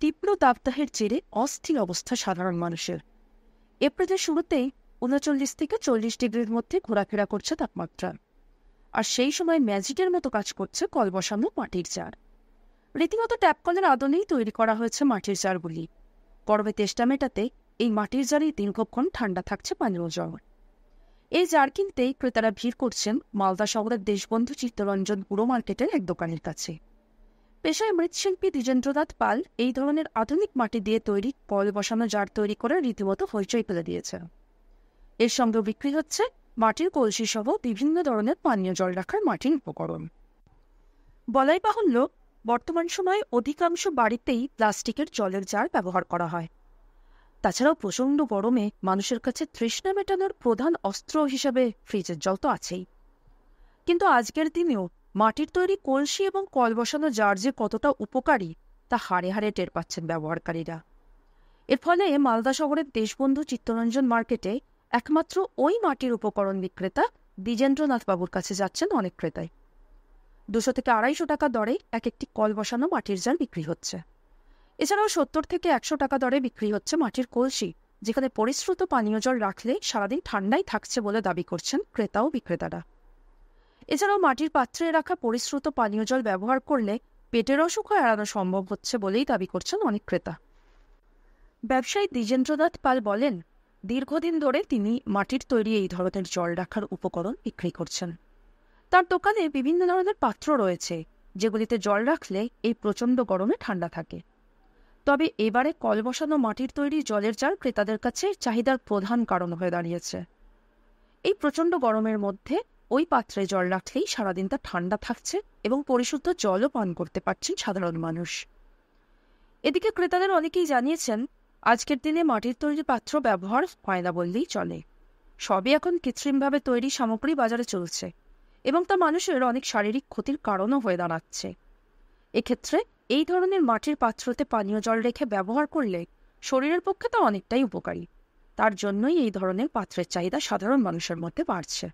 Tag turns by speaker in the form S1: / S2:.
S1: তীব্র দাবদাহের জেরে অস্থির অবস্থা সাধারণ মানুষের। এপ্রিলের শুরুতেই ৩৯ থেকে ৪০ ডিগ্রির মধ্যে ঘোরাফেরা করছে তাপমাত্রা। আর সেই সময় ম্যাজিকের মতো কাজ করছে কল বসানো মাটির জার। রীতিমতো ট্যাপ কলের আদলেই তৈরি করা হয়েছে মাটির জারগুলি। গরমে তেষ্টা মেটাতে এই মাটির জারেই দীর্ঘক্ষণ ঠান্ডা থাকছে পানীয় জল। এই জার কিনতেই ক্রেতারা ভিড় করছেন মালদা শহরের দেশবন্ধু চিত্তরঞ্জন পুরো মার্কেটের এক দোকানের কাছে। পেশায় মৃৎশিল্পী দ্বিজেন্দ্রনাথ পাল এই ধরনের আধুনিক মাটি দিয়ে তৈরি কল বসানো জার তৈরি করে রীতিমতো হইচই ফেলে দিয়েছেন। এর সঙ্গে বিক্রি হচ্ছে মাটির কলসি সহ বিভিন্ন ধরনের পানীয় জল রাখার মাটির উপকরণ। বলাই বাহুল্য, বর্তমান সময়ে অধিকাংশ বাড়িতেই প্লাস্টিকের জলের জার ব্যবহার করা হয়। তাছাড়াও প্রচণ্ড গরমে মানুষের কাছে তৃষ্ণা মেটানোর প্রধান অস্ত্র হিসাবে ফ্রিজের জল তো আছেই। কিন্তু আজকের দিনেও মাটির তৈরি কলসি এবং কল বসানো জার যে কতটা উপকারী তা হাড়ে হাড়ে টের পাচ্ছেন ব্যবহারকারীরা। এর ফলে মালদা শহরের দেশবন্ধু চিত্তরঞ্জন মার্কেটে একমাত্র ওই মাটির উপকরণ বিক্রেতা দ্বিজেন্দ্রনাথ বাবুর কাছে যাচ্ছেন অনেক ক্রেতাই। ২০০ থেকে ২৫০ টাকা দরে এক একটি কল বসানো মাটির জার বিক্রি হচ্ছে। এছাড়াও ৭০ থেকে ১০০ টাকা দরে বিক্রি হচ্ছে মাটির কলসি, যেখানে পরিশ্রুত পানীয় জল রাখলে সারাদিন ঠান্ডাই থাকছে বলে দাবি করছেন ক্রেতা ও বিক্রেতারা। এছাড়াও মাটির পাত্রে রাখা পরিশ্রুত পানীয় জল ব্যবহার করলে পেটের অসুখও এড়ানো সম্ভব হচ্ছে বলেই দাবি করছেন অনেক ক্রেতা। ব্যবসায়ী দ্বিজেন্দ্রনাথ পাল বলেন, দীর্ঘদিন ধরে তিনি মাটির তৈরি এই ধরনের জল রাখার উপকরণ বিক্রি করছেন। তার দোকানে বিভিন্ন ধরনের পাত্র রয়েছে, যেগুলিতে জল রাখলে এই প্রচণ্ড গরমে ঠান্ডা থাকে। তবে এবারে কল বসানো মাটির তৈরি জলের জার ক্রেতাদের কাছে চাহিদার প্রধান কারণ হয়ে দাঁড়িয়েছে। এই প্রচণ্ড গরমের মধ্যে ওই পাত্রে জল রাখলেই সারাদিন তা ঠান্ডা থাকছে এবং পরিশুদ্ধ জলও পান করতে পারছেন সাধারণ মানুষ। এদিকে ক্রেতাদের অনেকেই জানিয়েছেন, আজকের দিনে মাটির তৈরি পাত্র ব্যবহার হয় না বললেই চলে। সবই এখন কৃত্রিমভাবে তৈরি সামগ্রী বাজারে চলছে এবং তা মানুষের অনেক শারীরিক ক্ষতির কারণও হয়ে দাঁড়াচ্ছে। এক্ষেত্রে এই ধরনের মাটির পাত্রতে পানীয় জল রেখে ব্যবহার করলে শরীরের পক্ষে তা অনেকটাই উপকারী। তার জন্যই এই ধরনের পাত্রের চাহিদা সাধারণ মানুষের মধ্যে বাড়ছে।